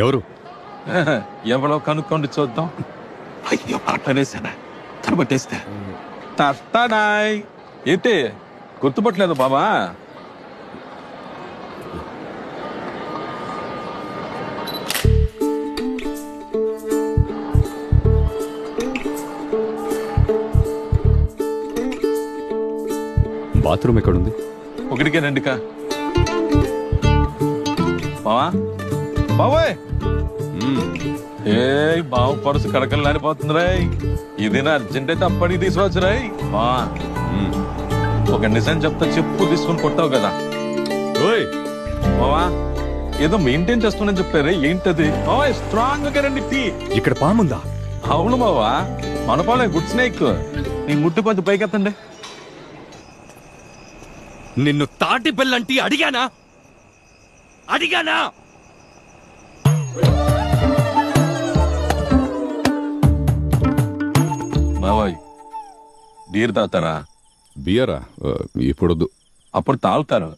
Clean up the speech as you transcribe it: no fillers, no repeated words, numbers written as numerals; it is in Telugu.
ఎవరు? ఎవరో కనుక్కోండి చూద్దాం. అయ్యో మాట్లాడేసానా తరబట్టేస్తే తస్తాడాయ్. ఏంటి గుర్తుపట్టలేదు బాబా? బాత్రూమ్ ఎక్కడుంది? ఒకటికే రండికా బావా. బావోయ్ ఏ బావు పరుసు కడకలాడిపోతుంది రాయ్. ఇది నా అర్జెంట్ అయితే అప్పటికి తీసుకురావచ్చు రాయ్. బావా ఒక నిజం చెప్తా, చెప్పు తీసుకుని కొట్టావు కదా బావా. ఏదో మెయింటైన్ చేస్తున్నాను చెప్పారే, ఏంటది? బావా స్ట్రాంగ్ గా రండి టీ. ఇక్కడ పాముందా? అవును బావా, మన పాలే గుడ్ స్నేక్. నీ ముట్టు కొంచెం పైకెత్తండి. నిన్ను తాటి బెల్లంటి అడిగానా? బావాయ్ బీర్ తాగుతారా? బియరా ఇప్పుడొద్దు. అప్పుడు తాగుతారు.